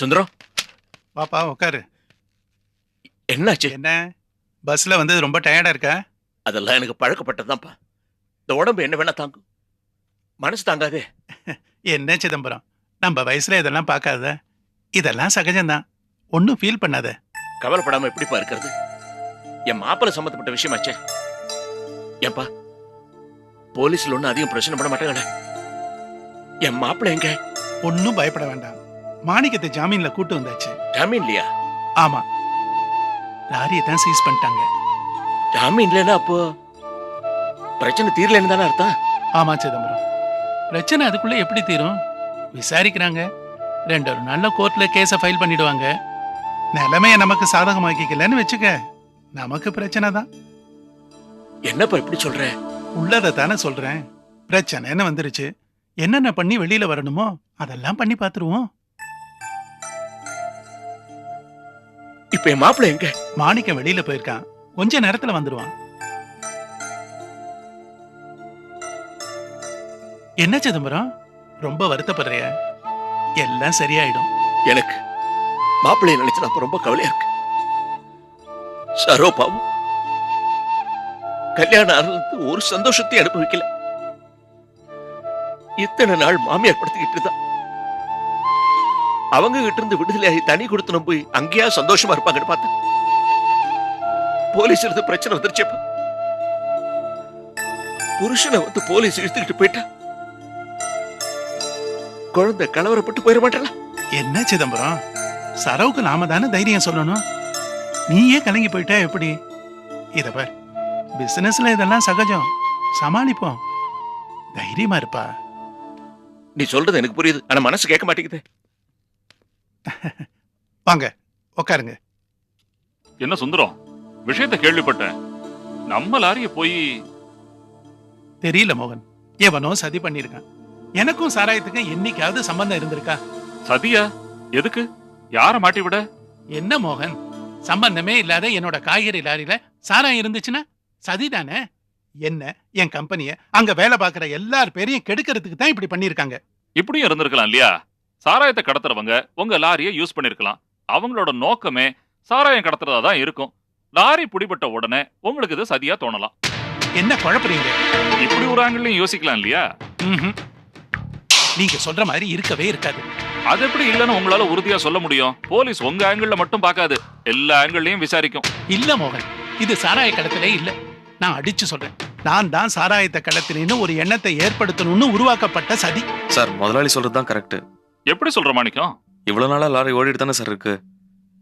சுந்தரம், பாப்பா உட்காரு. என்னாச்சு? என்ன பஸ்ல வந்து ரொம்ப டயர்டா இருக்கா? அதெல்லாம் எனக்கு பழக்கப்பட்டதுதான்ப்பா. இந்த உடம்பு என்ன வேணா தாங்கும், மனசு தாங்காதே. என்ன சிதம்பரம், நம்ம வயசுல இதெல்லாம் பார்க்காத. இதெல்லாம் சகஜம்தான், ஒன்னும் ஃபீல் பண்ணாத. கவலைப்படாம எப்படிப்பா இருக்கிறது? என் மாப்பிளை சம்பந்தப்பட்ட விஷயமாச்சே. ஏப்பா, போலீஸ்ல ஒன்னும் அதிகம் பிரச்சனை பண்ண மாட்டாங்களே. என் மாப்பிளை எங்க? ஒன்னும் பயப்பட வேண்டாம். மாணிக்கத்தை ஜாமீன்ல கூட்டு வந்தாச்சு. ஜாமீன்லையா? ஆமா, லாரியை தான் சீஸ் பண்ணிட்டாங்க. ஜாமீன்லன்னா அப்போ பிரச்சனை தீரலன்னு தானே அர்த்தம்? ஆமா சிதம்பரம், பிரச்சனை அதுக்குள்ள எப்படி தீரும்? விசாரிக்கிறாங்க, 2 நாள்ல கோர்ட்ல கேஸ ஃபைல் பண்ணிடுவாங்க. நிலைமைய நமக்கு சாதகமாக்கிக்கலன்னு வச்சுக்க, நமக்கு பிரச்சனை தான். என்னப்பா இப்படி சொல்ற? உள்ளதை தானே சொல்றேன். பிரச்சனைன்னு வந்துருச்சு, என்னென்ன பண்ணி வெளியில வரணுமோ அதெல்லாம் பண்ணி பாத்துருவோம். இப்ப என் மாப்பிளை எங்க? மாணிக்கம் வெளியில போயிருக்கான், கொஞ்ச நேரத்துல வந்துருவான். என்ன சிதம்பரம், ரொம்ப வருத்தப்படுறிய? எல்லாம் சரியாயிடும். எனக்கு மாப்பிள்ளைய நினைச்சு அப்ப ரொம்ப கவலையா இருக்கு. சரோ பாவம், கல்யாணம் ஆனது ஒரு சந்தோஷத்தை அனுபவிக்கல. இத்தனை நாள் மாமியார் படுத்திக்கிட்டு தான் அவங்க கிட்ட இருந்து விடுதலையாகி தனி கொடுத்து போய் அங்கேயா சந்தோஷமா இருப்பாங்கன்னு பார்த்தேன். போலீஸ் இருந்து பிரச்சனை வந்துருச்சப்ப, புருஷனை வந்து போலீஸ் இழுத்துக்கிட்டு போயிட்டா குழந்தை கலவரப்பட்டு போயிட மாட்டா? என்ன சிதம்பரம், சரவுக்கு நாம தானே தைரியம் சொல்லணும். நீயே கலங்கி போயிட்டா எப்படி? இத பார், பிசினஸ்ல இதெல்லாம் சகஜம், சமாளிப்போம். தைரியமா இருப்பா. நீ சொல்றது எனக்கு புரியுது, ஆனா மனசு கேட்க மாட்டேங்குது. வாங்க உட்காருங்க. என்ன சுந்தரம், விஷயத்தை கேள்விப்பட்டேன். நம்ம லாரிய போய் தெரியல மோகன், எவனோ சதி பண்ணிருக்கான். எனக்கும் சாராயத்துக்கும் என்னைக்காவது சம்பந்தம் இருந்திருக்கா? சதியா? எதுக்கு? யார மாட்டி விட? என்ன மோகன், சம்பந்தமே இல்லாத என்னோட காய்கறி லாரியில சாராயம் இருந்துச்சுன்னா சதிதானே? என்ன, என் கம்பெனிய அங்க வேலை பார்க்கிற எல்லார் பேரையும் கெடுக்கிறதுக்கு தான் இப்படி பண்ணிருக்காங்க. இப்படியும் இருந்திருக்கலாம் இல்லையா? சாராயத்தை கடத்துறவங்க உங்க லாரியை யூஸ் பண்ணிருக்கலாம். அவங்களோட நோக்கமே சாராயம் கடத்துறதா தான் இருக்கும். லாரி பிடிபட்ட உடனே உங்களுக்கு இது சதியா தோணலாம். என்ன குழப்பறீங்க? இப்படி ஒரு ஆங்கிள்லயும் யோசிக்கலாம் இல்லையா? நீங்க சொல்ற மாதிரி இருக்கவே இருக்காது. அது எப்படி இல்லன்னு உங்களால உறுதியா சொல்ல முடியும்? போலீஸ் உங்க ஆங்கிள் மட்டும் பார்க்காது, எல்லா ஆங்கிள்லயும் விசாரிக்கும். இல்ல மோகன், இது சாராய கடத்தலே இல்ல. நான் அடிச்சு சொல்றேன், நான் தான் சாராயத்தை கடத்தினேன்னு ஒரு எண்ணத்தை ஏற்படுத்தணும்னு உருவாக்கப்பட்ட சதி. சார், முதலாளி சொல்றதுதான் கரெக்ட். எப்படி சொல்ற மாணிக்கம்? இவ்வளவு நாளா லாரி ஓடிட்டு தானே சார் இருக்கு.